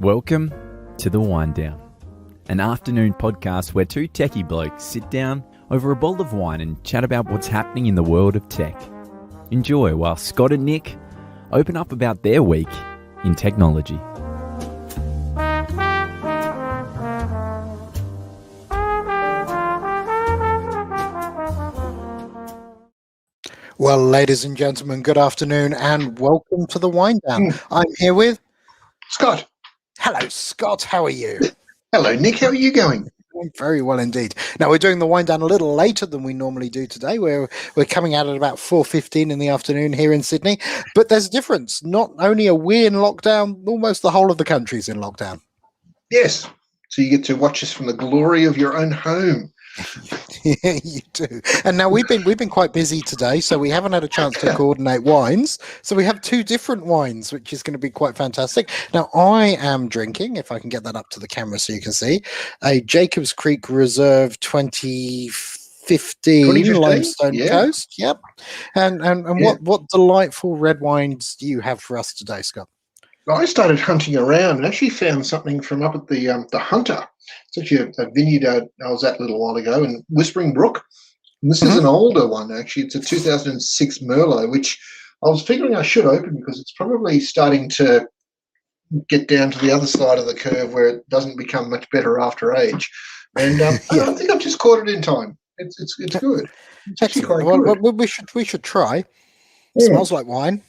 Welcome to the Winedown, an afternoon podcast where two techie blokes sit down over a bowl of wine and chat about what's happening in the world of tech. Enjoy while Scott and Nick open up about their week in technology. Well, ladies and gentlemen, good afternoon and welcome to the Winedown. I'm here with Scott. Hello, Scott. How are you? Hello, Nick. How are you going? I'm very well indeed. Now, we're doing the Winedown a little later than we normally do today. We're coming out at about 4:15 in the afternoon here in Sydney. But there's a difference. Not only are we in lockdown, almost the whole of the country's in lockdown. Yes. So you get to watch us from the glory of your own home. Yeah, you do. And now we've been quite busy today, so we haven't had a chance to coordinate wines. So we have two different wines, which is going to be quite fantastic. Now I am drinking, if I can get that up to the camera so you can see, a Jacobs Creek Reserve 2015 Limestone Coast. Yep. And what delightful red wines do you have for us today, Scott? I started hunting around and actually found something from up at the Hunter. It's actually a vineyard I was at a little while ago in Whispering Brook. And this is an older one, actually. It's a 2006 Merlot, which I was figuring I should open because it's probably starting to get down to the other side of the curve where it doesn't become much better after age. And I think I've just caught it in time. It's good. It's actually quite good. Well, we should try. It smells like wine.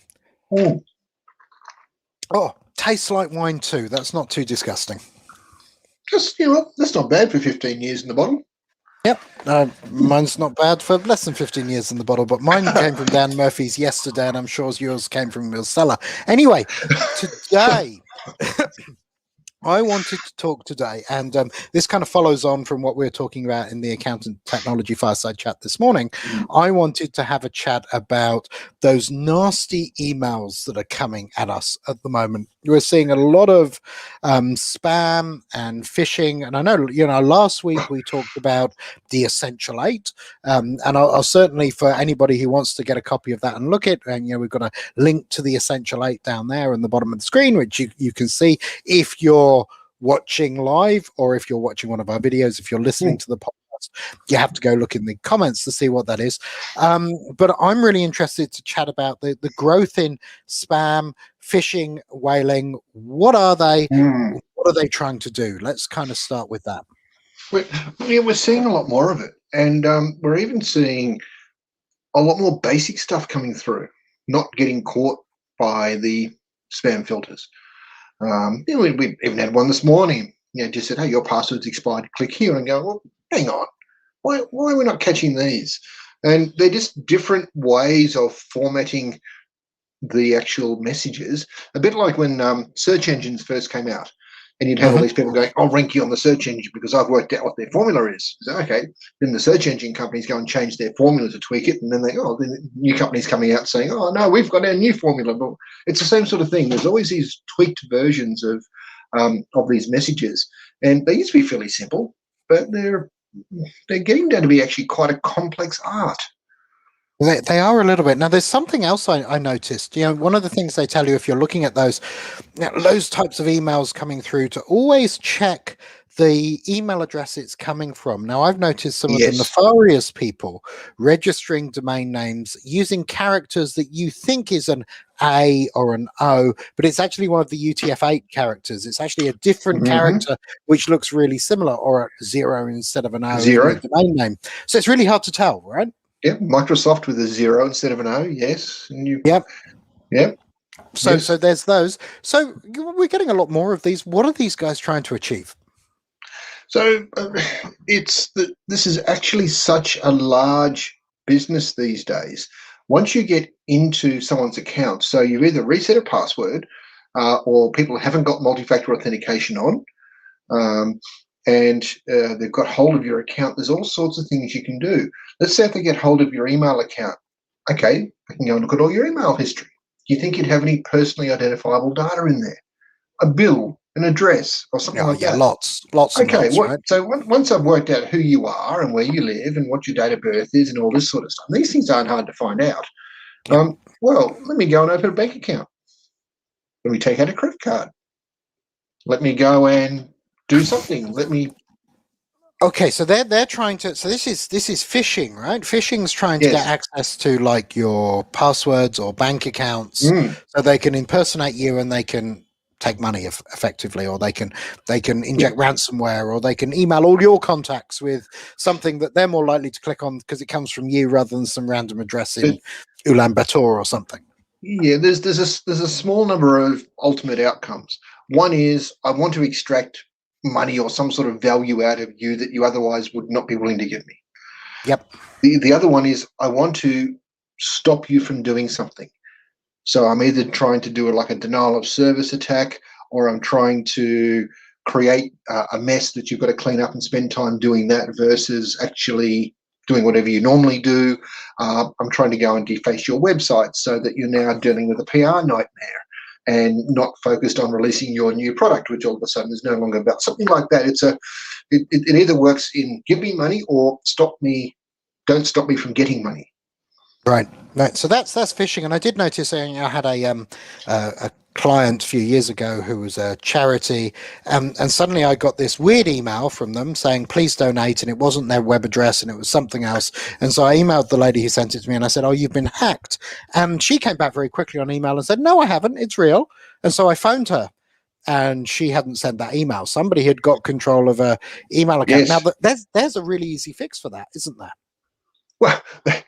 Oh, tastes like wine too. That's not too disgusting. Just, that's not bad for 15 years in the bottle. Yep. Mine's not bad for less than 15 years in the bottle, but mine came from Dan Murphy's yesterday, and I'm sure yours came from your cellar. Anyway, today... I wanted to talk today, and this kind of follows on from what we were talking about in the Accountant Technology Fireside Chat this morning. I wanted to have a chat about those nasty emails that are coming at us at the moment. We're seeing a lot of spam and phishing, and I know, last week we talked about the Essential 8, and I'll certainly, for anybody who wants to get a copy of that and look at, and we've got a link to the Essential 8 down there in the bottom of the screen, which you can see if you're watching live, or if you're watching one of our videos. If you're listening to the podcast, you have to go look in the comments to see what that is. But I'm really interested to chat about the growth in spam, phishing, whaling. What are they? What are they trying to do? Let's kind of start with that. We're seeing a lot more of it, and we're even seeing a lot more basic stuff coming through, not getting caught by the spam filters. We even had one this morning. Just said, "Hey, your password's expired. Click here," and go, "Well, hang on, why are we not catching these?" And they're just different ways of formatting the actual messages. A bit like when search engines first came out, and you'd have all these people going, "I'll rank you on the search engine because I've worked out what their formula is." So, okay, then the search engine companies go and change their formula to tweak it, and then then new companies coming out saying, "Oh no, we've got our new formula." But it's the same sort of thing. There's always these tweaked versions of these messages, and they used to be fairly simple, but they're getting down to be actually quite a complex art. They are a little bit. Now, there's something else I noticed. One of the things they tell you if you're looking at those types of emails coming through, to always check the email address it's coming from. Now, I've noticed some of the nefarious people registering domain names using characters that you think is an A or an O, but it's actually one of the UTF-8 characters. It's actually a different character which looks really similar, or a 0 instead of an O in the domain name. So it's really hard to tell, right? Yeah, Microsoft with a 0 instead of an O, yes. And Yep. So yes. So there's those. So we're getting a lot more of these. What are these guys trying to achieve? So this is actually such a large business these days. Once you get into someone's account, so you've either reset a password or people haven't got multi-factor authentication on, and they've got hold of your account, there's all sorts of things you can do. Let's say if they get hold of your email account, okay, they can go and look at all your email history. Do you think you'd have any personally identifiable data in there? A bill, an address, or something like that? Lots. Okay, right? So once I've worked out who you are and where you live and what your date of birth is and all this sort of stuff, these things aren't hard to find out. Well, let me go and open a bank account. Let me take out a credit card. Let me go and do something. Let me. Okay, so they're trying to. So this is phishing, right? Phishing's trying to get Yes. access to like your passwords or bank accounts, Mm. so they can impersonate you and they can take money effectively, or they can inject ransomware, or they can email all your contacts with something that they're more likely to click on because it comes from you rather than some random address in Ulaanbaatar or something. Yeah, there's a small number of ultimate outcomes. One is I want to extract money or some sort of value out of you that you otherwise would not be willing to give me. Yep. The other one is I want to stop you from doing something. So I'm either trying to do like a denial of service attack, or I'm trying to create a mess that you've got to clean up and spend time doing that versus actually doing whatever you normally do. I'm trying to go and deface your website so that you're now dealing with a PR nightmare and not focused on releasing your new product, which all of a sudden is no longer about something like that. It either works in give me money or don't stop me from getting money. Right. So that's phishing, and I did notice. I had a client a few years ago who was a charity, and suddenly I got this weird email from them saying please donate, and it wasn't their web address and it was something else. And so I emailed the lady who sent it to me, and I said, "Oh, you've been hacked." And she came back very quickly on email and said, "No, I haven't. It's real." And so I phoned her, and she hadn't sent that email. Somebody had got control of her email account. Yes. Now, there's a really easy fix for that, isn't there? Well,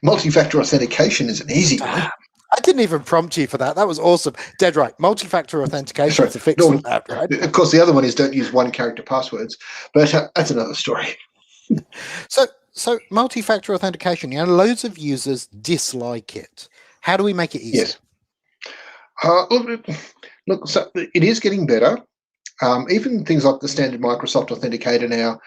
multi-factor authentication is an easy one. I didn't even prompt you for that. That was awesome. Dead right. Multi-factor authentication is the fix for that, right? Of course, the other one is don't use one-character passwords, but that's another story. So multi-factor authentication, loads of users dislike it. How do we make it easy? Yes. Look, so it is getting better. Even things like the standard Microsoft Authenticator now,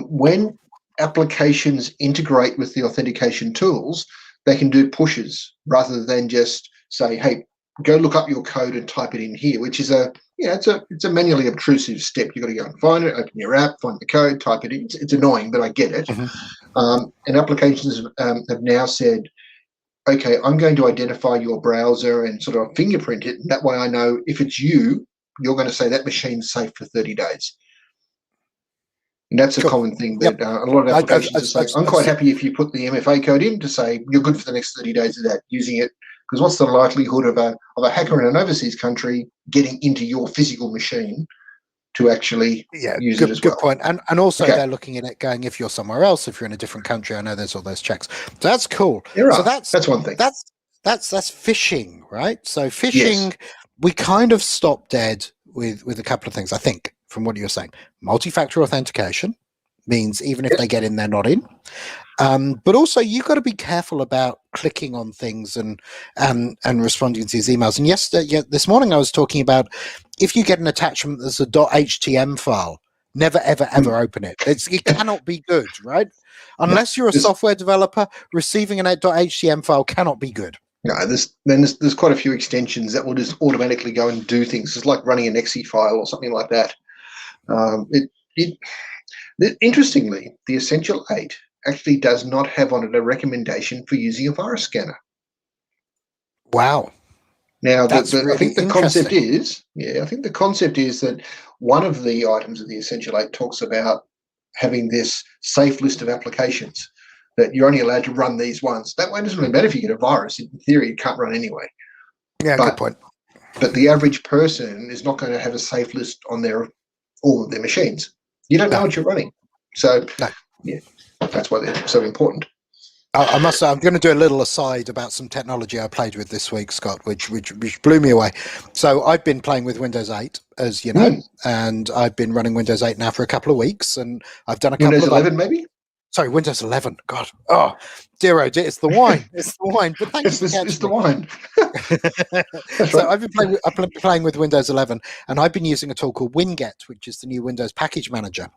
when applications integrate with the authentication tools, they can do pushes rather than just say, "Hey, go look up your code and type it in here," which is it's a manually obtrusive step. You've got to go and find it, open your app, find the code, type it in. It's annoying, but I get it. Mm-hmm. And applications have now said, "Okay, I'm going to identify your browser and sort of fingerprint it, and that way I know if it's you, you're going to say that machine's safe for 30 days." And that's a common thing that a lot of applications are saying. I'm quite happy if you put the MFA code in to say you're good for the next 30 days of that using it, because what's the likelihood of a hacker in an overseas country getting into your physical machine to actually use it as well? Good point. And also they're looking at it going, if you're somewhere else, if you're in a different country, I know there's all those checks. So that's cool. So that's one thing. That's phishing, right? So phishing, we kind of stopped dead with a couple of things, I think, from what you're saying. Multi-factor authentication means even if they get in, they're not in. But also you've got to be careful about clicking on things and responding to these emails. And this morning I was talking about if you get an attachment that's a .htm file, never, ever, ever open it. It cannot be good, right? Unless you're a software developer, receiving an .htm file cannot be good. No, there's quite a few extensions that will just automatically go and do things. It's like running an exe file or something like that. Interestingly, the Essential 8 actually does not have on it a recommendation for using a virus scanner. Wow. Now, I think the concept is that one of the items of the Essential 8 talks about having this safe list of applications that you're only allowed to run these once. That way it doesn't really matter if you get a virus. In theory, it can't run anyway. Yeah, good point. But the average person is not going to have a safe list on all of their machines. You don't know what you're running. So, that's why they're so important. I must say, I'm going to do a little aside about some technology I played with this week, Scott, which blew me away. So I've been playing with Windows 8, as you know, and I've been running Windows 8 now for a couple of weeks, and I've done a couple Windows of 11, maybe? Sorry, Windows 11. God, dear, it's the wine. It's the wine. But thanks for catching It's the wine. So I've been playing with Windows 11, and I've been using a tool called Winget, which is the new Windows package manager,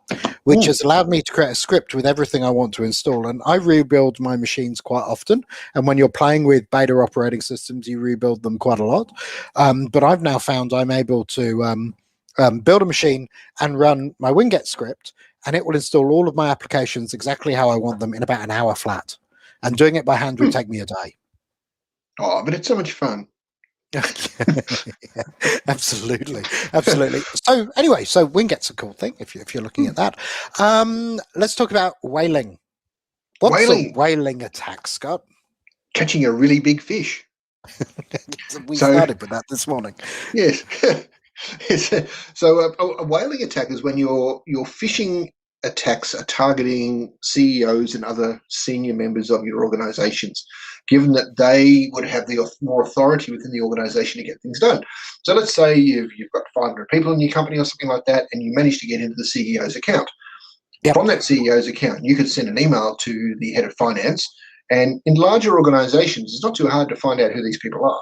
which has allowed me to create a script with everything I want to install. And I rebuild my machines quite often. And when you're playing with beta operating systems, you rebuild them quite a lot. But I've now found I'm able to build a machine and run my Winget script, and it will install all of my applications exactly how I want them in about an hour flat. And doing it by hand would take me a day. Oh, but it's so much fun. Yeah, absolutely, absolutely. So anyway, so Winget's a cool thing if you're looking at that. Let's talk about whaling. What's a Whaling, whaling attack, Scott? catching a really big fish. We So started with that this morning. yes. So a whaling attack is when your phishing attacks are targeting CEOs and other senior members of your organizations, given that they would have the more authority within the organization to get things done. So let's say you've got 500 people in your company or something like that, and you manage to get into the CEO's account. Yep. From that CEO's account, you could send an email to the head of finance. And in larger organizations, it's not too hard to find out who these people are.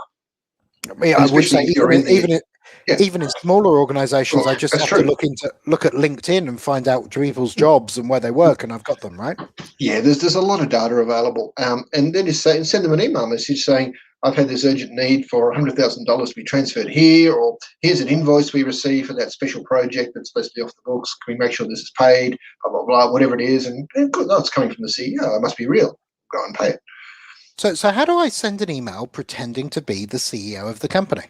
Yeah, I would say Especially if you're in the even in smaller organizations, I just that's have true. to look at LinkedIn and find out people's jobs and where they work, and I've got them, right? Yeah, there's a lot of data available, and then just send them an email message saying, "I've had this urgent need for $100,000 to be transferred here," or "Here's an invoice we received for that special project that's supposed to be off the books. Can we make sure this is paid?" Blah blah blah, whatever it is, and good, no, it's coming from the CEO. It must be real. Go and pay it. So how do I send an email pretending to be the CEO of the company?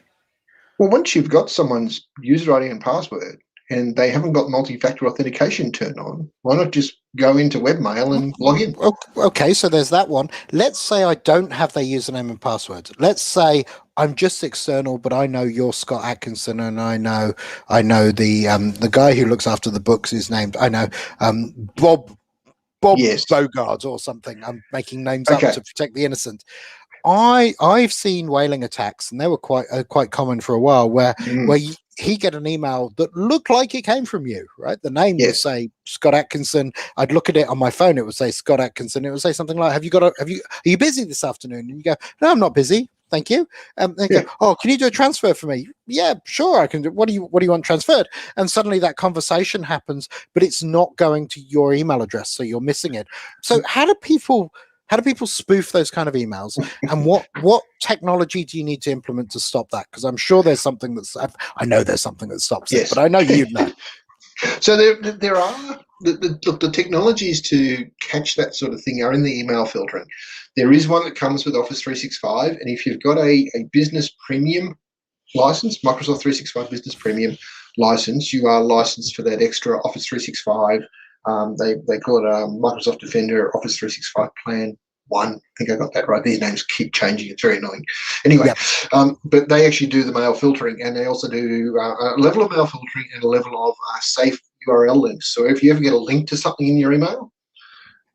Well, once you've got someone's user ID and password, and they haven't got multi-factor authentication turned on, why not just go into webmail and log in? Okay, so there's that one. Let's say I don't have their username and password. Let's say I'm just external, but I know you're Scott Atkinson, and I know the guy who looks after the books is named Bob Yes. Bogard or something. I'm making names up Okay. to protect the innocent. I've seen whaling attacks, and they were quite common for a while, where he'd get an email that looked like it came from you, right? The name would Yes. say Scott Atkinson. I'd look at it on my phone; it would say Scott Atkinson. It would say something like, are you busy this afternoon?" And you go, "No, I'm not busy, thank you." They go, "Oh, can you do a transfer for me?" "Yeah, sure, I can do. What do you want transferred?" And suddenly that conversation happens, but it's not going to your email address, so you're missing it. So how do people spoof those kind of emails, and what technology do you need to implement to stop that? Because I'm sure there's something I know there's something that stops it, but I know you know. So there are the technologies to catch that sort of thing are in the email filtering. There is one that comes with Office 365, and if you've got a business premium license, Microsoft 365 Business Premium license, you are licensed for that extra Office 365. They call it Microsoft Defender Office 365 Plan 1. I think I got that right. These names keep changing. It's very annoying. Anyway, but they actually do the mail filtering, and they also do a level of mail filtering and a level of safe URL links. So if you ever get a link to something in your email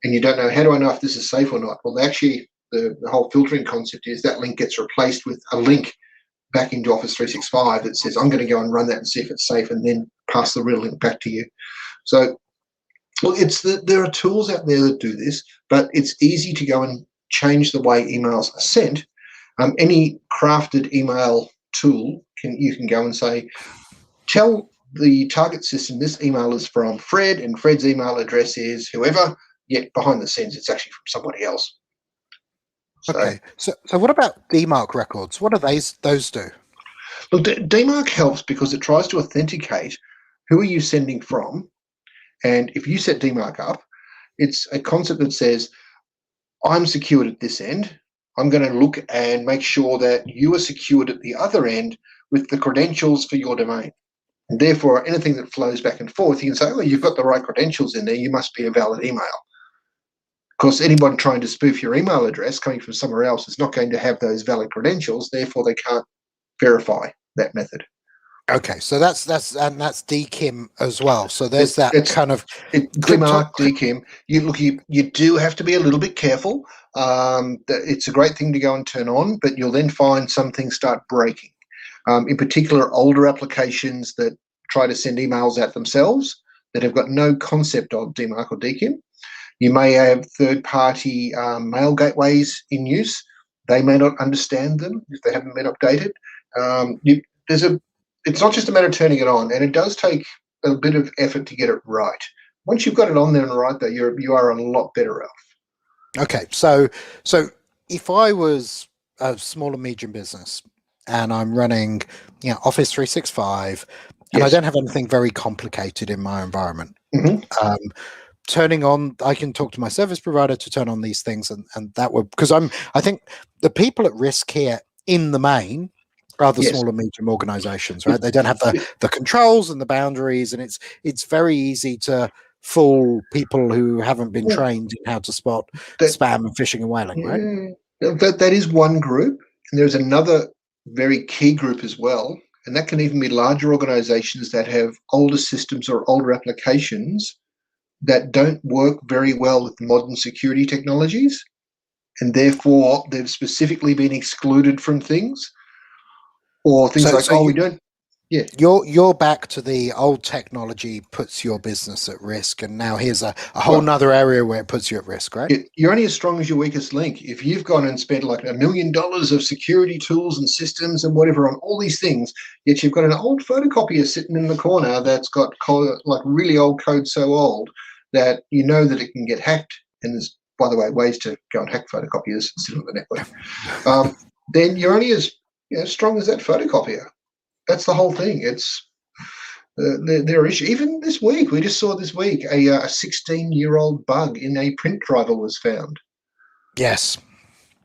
and you don't know, how do I know if this is safe or not? Well, actually, the whole filtering concept is that link gets replaced with a link back into Office 365 that says, I'm going to go and run that and see if it's safe, and then pass the real link back to you. So, well, there are tools out there that do this, but it's easy to go and change the way emails are sent. Any crafted email tool you can go and say, tell the target system this email is from Fred, and Fred's email address is whoever, yet behind the scenes it's actually from somebody else. Okay, so what about DMARC records? What do those do? Look, DMARC helps because it tries to authenticate who are you sending from, and if you set DMARC up, it's a concept that says, I'm secured at this end. I'm going to look and make sure that you are secured at the other end with the credentials for your domain. And therefore, anything that flows back and forth, you can say, oh, you've got the right credentials in there. You must be a valid email. Of course, anyone trying to spoof your email address coming from somewhere else is not going to have those valid credentials. Therefore, they can't verify that method. Okay, so that's DKIM as well. So there's DMARC, DKIM. You do have to be a little bit careful. It's a great thing to go and turn on, but you'll then find some things start breaking. In particular, older applications that try to send emails out themselves that have got no concept of DMARC or DKIM. You may have third-party mail gateways in use. They may not understand them if they haven't been updated. It's not just a matter of turning it on, and it does take a bit of effort to get it right. Once you've got it on there and right, though, you are a lot better off. Okay, so if I was a small and medium business and I'm running, Office 365, and I don't have anything very complicated in my environment, turning on, I can talk to my service provider to turn on these things, and that would, because I think the people at risk here in the main rather Yes. small and medium organizations, right? They don't have the controls and the boundaries, and it's very easy to fool people who haven't been trained in how to spot That, spam and phishing and whaling, right? that is one group, and there's another very key group as well, and that can even be larger organizations that have older systems or older applications that don't work very well with modern security technologies, and therefore they've specifically been excluded from things, or things like, So we don't. Yeah. you're back to the old technology puts your business at risk, and now here's a whole Well, nother area where it puts you at risk, right? you're only as strong as your weakest link. If you've gone and spent like $1 million of security tools and systems and whatever on all these things, yet you've got an old photocopier sitting in the corner that's got like really old code, so old that you know that it can get hacked. And there's, by the way, ways to go and hack photocopiers and sit on the network. Then you're only as strong as that photocopier. That's the whole thing. It's their issue. Even this week, we just saw this week a 16-year-old bug in a print driver was found. Yes.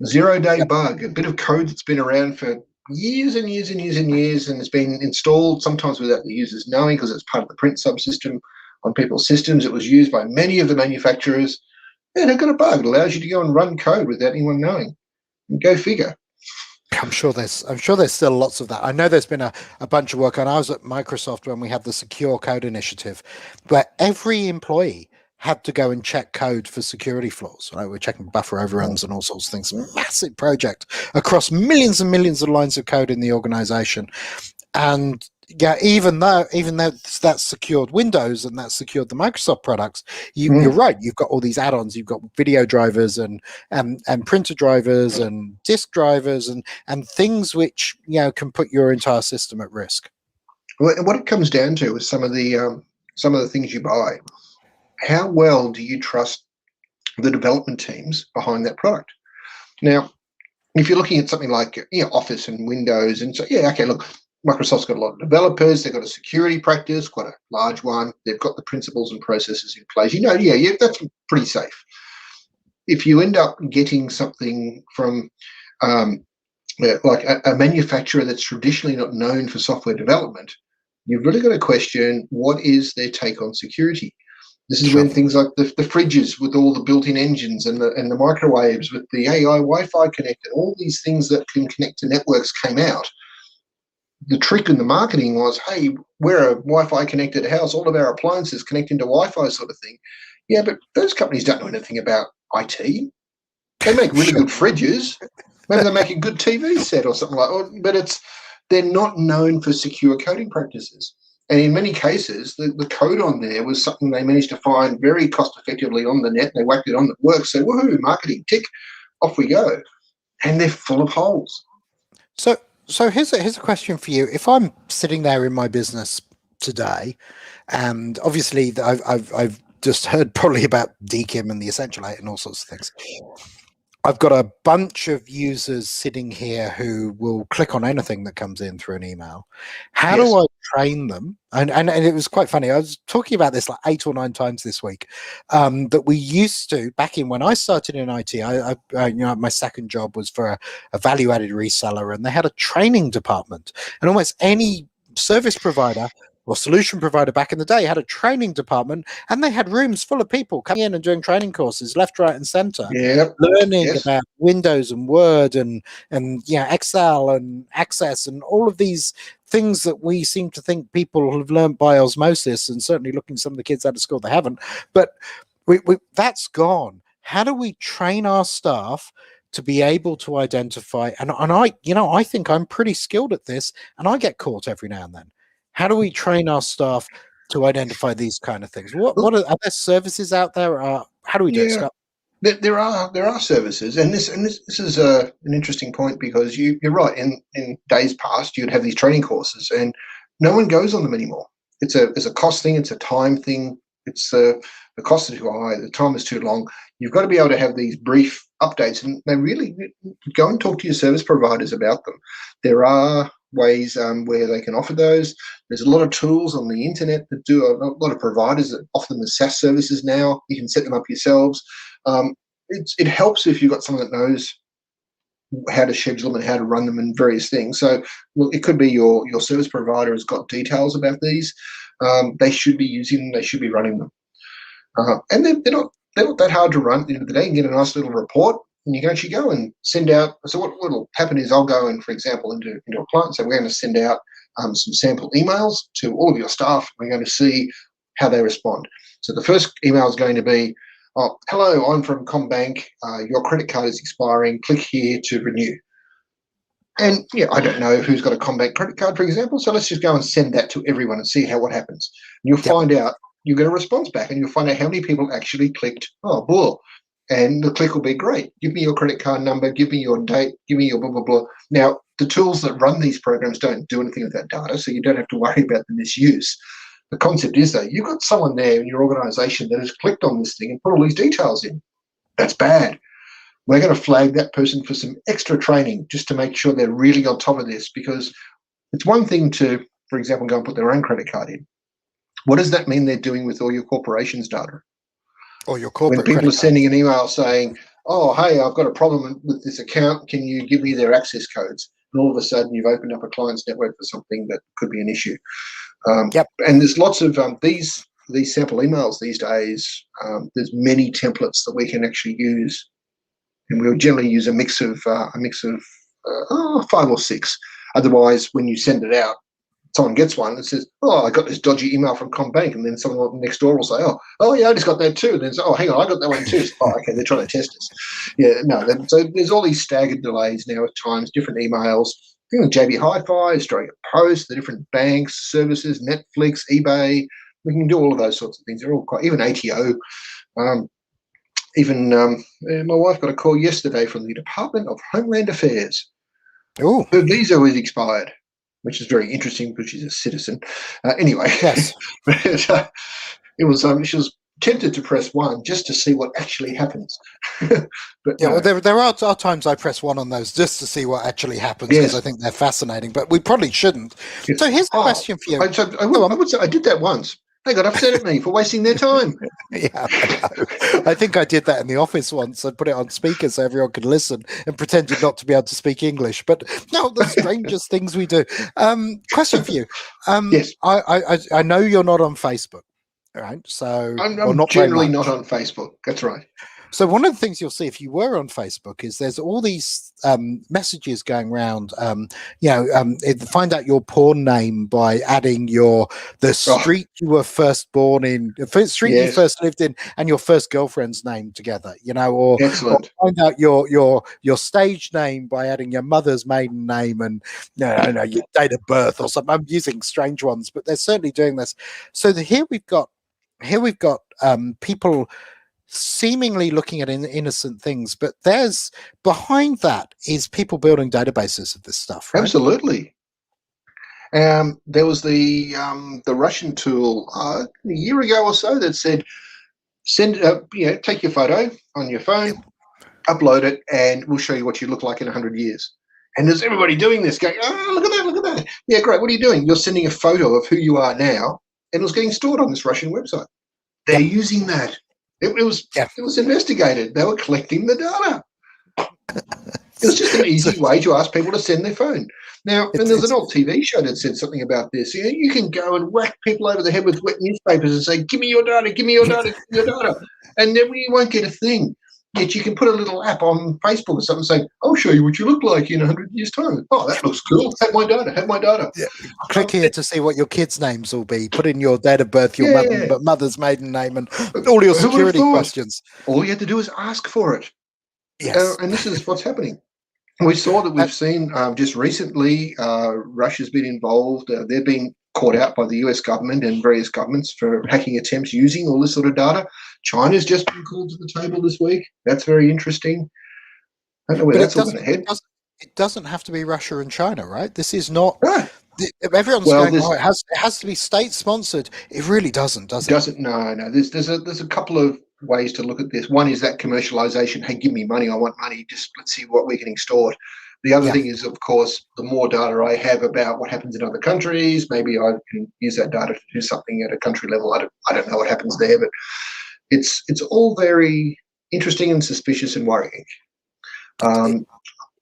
0-day bug, a bit of code that's been around for years and years and years and years, and it's been installed sometimes without the users knowing because it's part of the print subsystem on people's systems. It was used by many of the manufacturers. And it got a bug. It allows you to go and run code without anyone knowing. And go figure. I'm sure there's still lots of that. I know there's been a bunch of work on. I was at Microsoft when we had the Secure Code Initiative, where every employee had to go and check code for security flaws. Right? We're checking buffer overruns and all sorts of things. Massive project across millions and millions of lines of code in the organization. And yeah, even though that's secured Windows and that's secured the Microsoft products, you're right. You've got all these add-ons. You've got video drivers and printer drivers and disk drivers and things which can put your entire system at risk. Well, what it comes down to is some of the things you buy. How well do you trust the development teams behind that product? Now, if you're looking at something like Office and Windows, and so okay, look. Microsoft's got a lot of developers. They've got a security practice, quite a large one. They've got the principles and processes in place. That's pretty safe. If you end up getting something from like a manufacturer that's traditionally not known for software development, you've really got to question what is their take on security. This is when things like the fridges with all the built-in engines and the microwaves with the AI Wi-Fi connected, all these things that can connect to networks came out. The trick in the marketing was, hey, we're a Wi-Fi connected house. All of our appliances connect into Wi-Fi sort of thing. Yeah, but those companies don't know anything about IT. They make really good fridges. Maybe they make a good TV set or something like that. But they're not known for secure coding practices. And in many cases, the code on there was something they managed to find very cost effectively on the net. They whacked it on, it works. So, woohoo, marketing, tick, off we go. And they're full of holes. So here's a question for you. If I'm sitting there in my business today, and obviously I've just heard probably about DKIM and the Essential 8 and all sorts of things. I've got a bunch of users sitting here who will click on anything that comes in through an email. How do I train them? And it was quite funny. I was talking about this like 8 or 9 times this week. That we used to, back in when I started in IT, my second job was for a value-added reseller, and they had a training department. And almost any service provider or solution provider back in the day had a training department, and they had rooms full of people coming in and doing training courses left, right, and center, learning about Windows and Word and Excel and Access and all of these things that we seem to think people have learned by osmosis, and certainly looking some of the kids out of school, they haven't. But that's gone. How do we train our staff to be able to identify? And I think I'm pretty skilled at this, and I get caught every now and then. How do we train our staff to identify these kind of things? What are there services out there? How do we do it, Scott? There are services, and this is an interesting point, because you're right. In days past, you'd have these training courses, and no one goes on them anymore. It's a cost thing. It's a time thing. It's the cost is too high. The time is too long. You've got to be able to have these brief updates, and they really go and talk to your service providers about them. There are ways where they can offer those. There's a lot of tools on the internet that do a lot of providers that offer them as SaaS services now. You can set them up yourselves. It helps if you've got someone that knows how to schedule them and how to run them and various things. So, well, it could be your service provider has got details about these. They should be using them. They should be running them. And they're not that hard to run at the end of the day. You can get a nice little report, and you can actually go and send out. So what will happen is I'll go and, for example, into a client and say, we're going to send out some sample emails to all of your staff. We're going to see how they respond. So the first email is going to be, oh, hello, I'm from CommBank. Your credit card is expiring. Click here to renew. And yeah, I don't know who's got a CommBank credit card, for example. So let's just go and send that to everyone and see what happens. And you'll find out, you'll get a response back, and you'll find out how many people actually clicked, oh, bull. And the click will be great. Give me your credit card number, give me your date, give me your blah, blah, blah. Now, the tools that run these programs don't do anything with that data, so you don't have to worry about the misuse. The concept is, though, you've got someone there in your organization that has clicked on this thing and put all these details in. That's bad. We're going to flag that person for some extra training just to make sure they're really on top of this, because it's one thing to, for example, go and put their own credit card in. What does that mean they're doing with all your corporation's data? Or your corporate when people are sending an email saying, oh, hey, I've got a problem with this account, can you give me their access codes? And all of a sudden you've opened up a client's network for something that could be an issue. And there's lots of these sample emails these days. There's many templates that we can actually use, and we'll generally use a mix of 5 or 6. Otherwise, when you send it out, someone gets one that says, oh, I got this dodgy email from CommBank, and then someone next door will say, oh yeah, I just got that too. And then say, oh, hang on, I got that one too. Oh, okay, they're trying to test us. Yeah, no. So there's all these staggered delays now at times, different emails. I think JB Hi-Fi, Australia Post, the different banks, services, Netflix, eBay. We can do all of those sorts of things. They're all quite, even ATO. My wife got a call yesterday from the Department of Homeland Affairs. Oh, her visa was expired, which is very interesting because she's a citizen. Anyway, yes. It was she was tempted to press 1 just to see what actually happens. But yeah, no. well, there are times I press 1 on those just to see what actually happens, because I think they're fascinating, but we probably shouldn't. Yes. So here's a question for you. I would say I did that once. They got upset at me for wasting their time. Yeah, I think I did that in the office once. I put it on speaker so everyone could listen and pretended not to be able to speak English. But no, the strangest things we do. Question for you. Yes. I know you're not on Facebook, right? So I'm not generally not on Facebook. That's right. So one of the things you'll see if you were on Facebook is there's all these messages going around. Find out your porn name by adding the street you were first born in, the street you first lived in, and your first girlfriend's name together. Or find out your stage name by adding your mother's maiden name and your date of birth or something. I'm using strange ones, but they're certainly doing this. So here we've got people seemingly looking at innocent things, but there's behind that is people building databases of this stuff, right? Absolutely. There was the Russian tool a year ago or so that said, take your photo on your phone, upload it, and we'll show you what you look like in 100 years. And there's everybody doing this, going, oh, look at that. Yeah, great. What are you doing? You're sending a photo of who you are now, and it was getting stored on this Russian website. They're using that. It was investigated. They were collecting the data. It was just an easy way to ask people to send their phone. Now, and there's an old TV show that said something about this. You can go and whack people over the head with wet newspapers and say, give me your data, give me your data, give me your data. And then you won't get a thing. Yet you can put a little app on Facebook or something saying, I'll show you what you look like in 100 years' time. Oh, that looks cool. Have my data. Yeah. Click here to see what your kids' names will be. Put in your date of birth, your mother's maiden name, and all your security questions. All you have to do is ask for it. Yes. And this is what's happening. We saw that we've seen just recently Russia's been involved. They've been caught out by the US government and various governments for hacking attempts using all this sort of data. China's just been called to the table this week. That's very interesting. I don't know where that's all going to head. It doesn't have to be Russia and China, right? This is not. Right. Everyone's going, it has to be state-sponsored. It really doesn't, does it? No. There's a couple of ways to look at this. One is that commercialization. Hey, give me money. I want money. Just let's see what we're getting stored. The other thing is, of course, the more data I have about what happens in other countries, maybe I can use that data to do something at a country level. I don't know what happens there, but it's all very interesting and suspicious and worrying.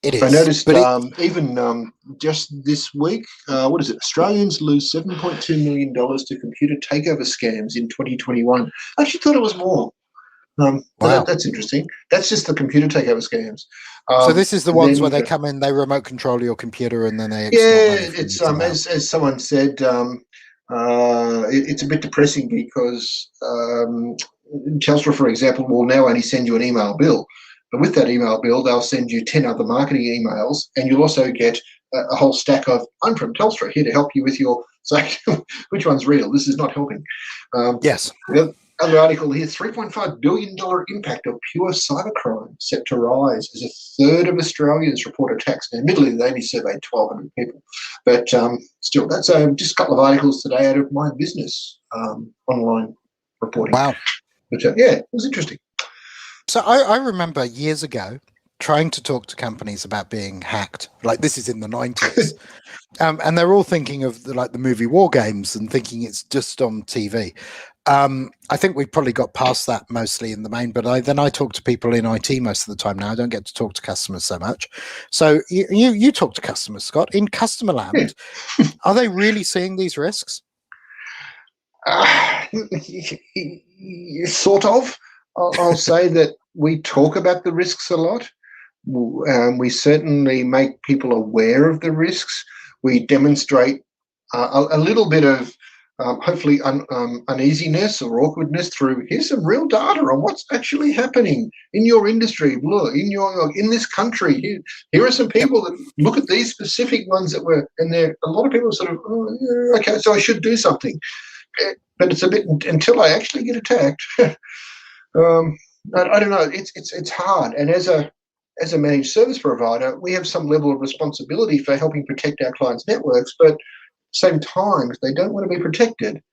It I is. noticed But even just this week, what is it? Australians lose $7.2 million to computer takeover scams in 2021. I actually thought it was more. wow. That's interesting. That's just the computer takeover scams. So this is the And ones then where you've they got, come in, they remote control your computer, and then they extort yeah, money from you it's somehow. as someone said, it's a bit depressing because Telstra, for example, will now only send you an email bill. But with that email bill, they'll send you 10 other marketing emails, and you'll also get a whole stack of, I'm from Telstra, here to help you with your, so which one's real? This is not helping. Yes. The other article here, $3.5 billion impact of pure cybercrime set to rise as a third of Australians report attacks. Now, admittedly, they only surveyed 1,200 people. But still, that's just a couple of articles today out of my business online reporting. Wow. But yeah, it was interesting. So I remember years ago trying to talk to companies about being hacked. Like, this is in the 90s. And they're all thinking of the movie War Games and thinking it's just on TV. I think we've probably got past that mostly in the main, but I talk to people in IT most of the time now. I don't get to talk to customers so much. So you talk to customers, Scott. In customer land, are they really seeing these risks? Sort of. I'll say that we talk about the risks a lot. We certainly make people aware of the risks. We demonstrate a little bit of hopefully uneasiness or awkwardness through, here's some real data on what's actually happening in your industry, look, in this country. Here are some people that look at these specific ones that were, and there a lot of people sort of, oh, yeah, okay, so I should do something. But it's a bit until I actually get attacked. I don't know. It's hard, and as a managed service provider, we have some level of responsibility for helping protect our clients' networks. But at the same time, if they don't want to be protected,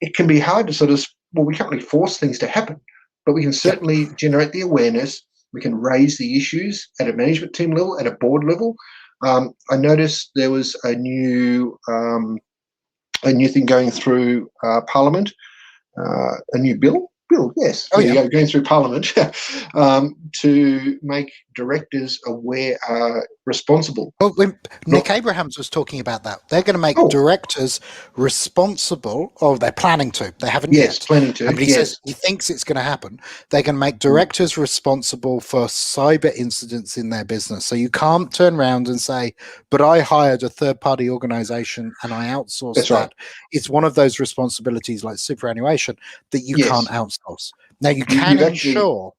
it can be hard to sort of. Well, we can't really force things to happen, but we can certainly generate the awareness. We can raise the issues at a management team level, at a board level. I noticed there was a new thing going through Parliament, a new bill. Yes, going through Parliament to make directors aware, responsible. Well, Nick Abrahams was talking about that. They're going to make directors responsible, or they're planning to. They haven't yet. Planning to. But he says he thinks it's going to happen. They're going to make directors responsible for cyber incidents in their business. So you can't turn around and say, but I hired a third-party organization and I outsourced that. Right. It's one of those responsibilities like superannuation that you can't outsource. Now, you can ensure...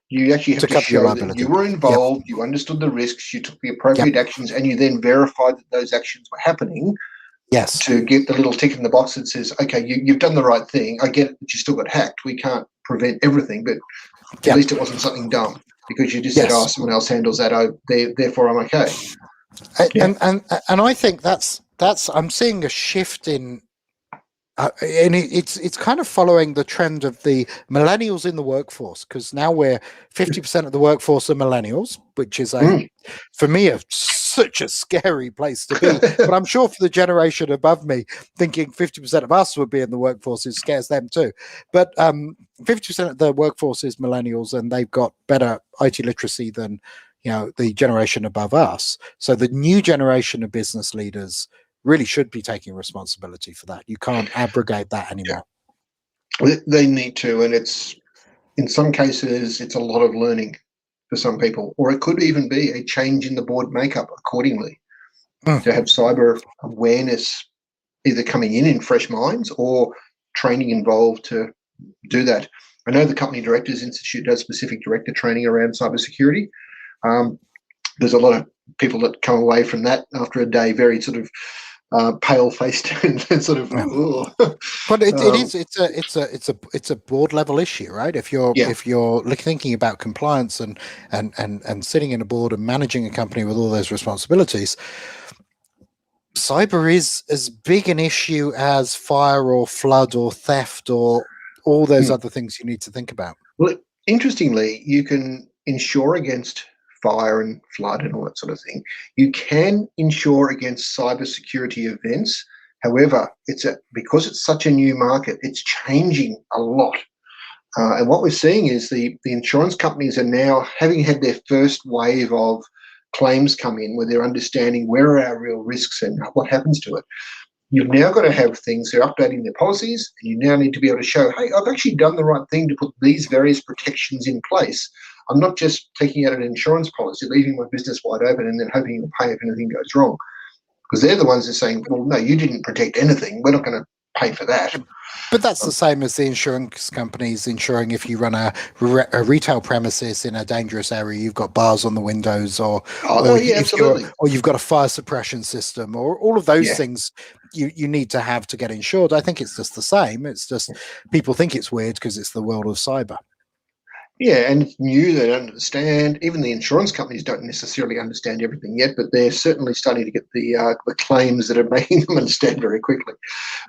you actually have to show that you were involved, you understood the risks, you took the appropriate actions, and you then verified that those actions were happening. Yes. To get the little tick in the box that says, okay, you've done the right thing. I get it that you still got hacked. We can't prevent everything, but at least it wasn't something dumb because you just said, oh, someone else handles that. Therefore I'm okay. And I think that's I'm seeing a shift in and it's kind of following the trend of the millennials in the workforce, because now we're 50% of the workforce are millennials, which is for me such a scary place to be. But I'm sure for the generation above me, thinking 50% of us would be in the workforce, it scares them too. But 50% of the workforce is millennials, and they've got better IT literacy than the generation above us. So the new generation of business leaders really should be taking responsibility for that. You can't abrogate that anymore. They need to, and it's in some cases it's a lot of learning for some people, or it could even be a change in the board makeup accordingly to have cyber awareness either coming in fresh minds or training involved to do that. I know the Company Directors Institute does specific director training around cybersecurity. There's a lot of people that come away from that after a day very sort of pale-faced and sort of. But it's a board level issue, right? If you're thinking about compliance and sitting in a board and managing a company with all those responsibilities, cyber is as big an issue as fire or flood or theft or all those other things you need to think about. Well, interestingly, you can insure against fire and flood and all that sort of thing. You can insure against cybersecurity events. However, because it's such a new market, it's changing a lot. And what we're seeing is the insurance companies are now, having had their first wave of claims come in, where they're understanding where are our real risks and what happens to it. You've now got to have things, they're updating their policies, and you now need to be able to show, hey, I've actually done the right thing to put these various protections in place. I'm not just taking out an insurance policy, leaving my business wide open and then hoping you'll pay if anything goes wrong. Because they're the ones that are saying, well, no, you didn't protect anything. We're not going to pay for that. But that's the same as the insurance companies insuring if you run a retail premises in a dangerous area, you've got bars on the windows, or absolutely. Or you've got a fire suppression system, or all of those things you need to have to get insured. I think it's just the same. It's just people think it's weird because it's the world of cyber. Yeah, and it's new, they don't understand. Even the insurance companies don't necessarily understand everything yet, but they're certainly starting to get the claims that are making them understand very quickly.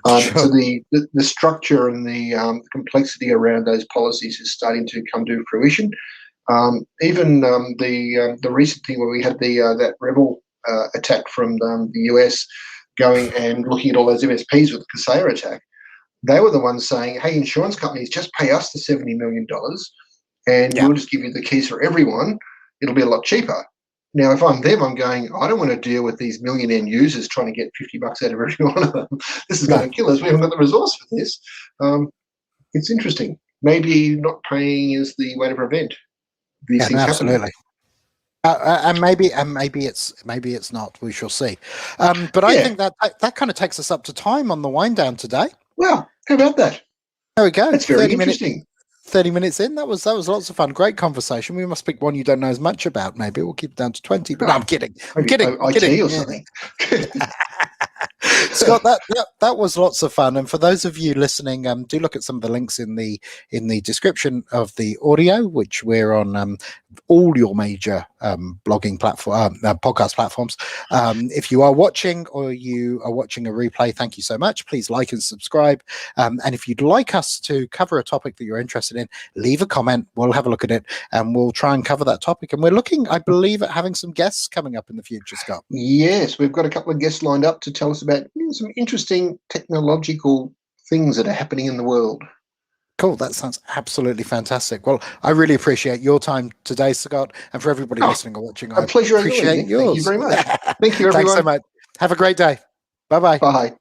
Sure. So the structure and the complexity around those policies is starting to come to fruition. Even the recent thing where we had that rebel attack from the US going and looking at all those MSPs with the Kaseya attack, they were the ones saying, hey, insurance companies, just pay us the $70 million and we'll just give you the keys for everyone. It'll be a lot cheaper. Now, if I'm them, I'm going, I don't want to deal with these million end users trying to get $50 out of every one of them. This is going to kill us. We haven't got the resource for this. It's interesting. Maybe not paying is the way to prevent these things absolutely. happening. And maybe it's not. We shall see. But I think that kind of takes us up to time on the wind down today. Well, how about that? There we go. That's very interesting. 30 minutes in. That was lots of fun. Great conversation. We must pick one you don't know as much about. Maybe we'll keep it down to 20. But no, I'm kidding. I'm kidding. IT or something. Scott, that was lots of fun. And for those of you listening, do look at some of the links in the description of the audio, which we're on all your major blogging platform, podcast platforms. If you are watching or you are watching a replay, thank you so much. Please like and subscribe. And if you'd like us to cover a topic that you're interested in, leave a comment. We'll have a look at it and we'll try and cover that topic. And we're looking, I believe, at having some guests coming up in the future, Scott. Yes, we've got a couple of guests lined up to tell us about some interesting technological things that are happening in the world. Cool. That sounds absolutely fantastic. Well, I really appreciate your time today, Scott, and for everybody listening or watching. A pleasure. I appreciate yours. Thank you very much. Thank you, everyone. Thanks so much. Have a great day. Bye-bye. Bye.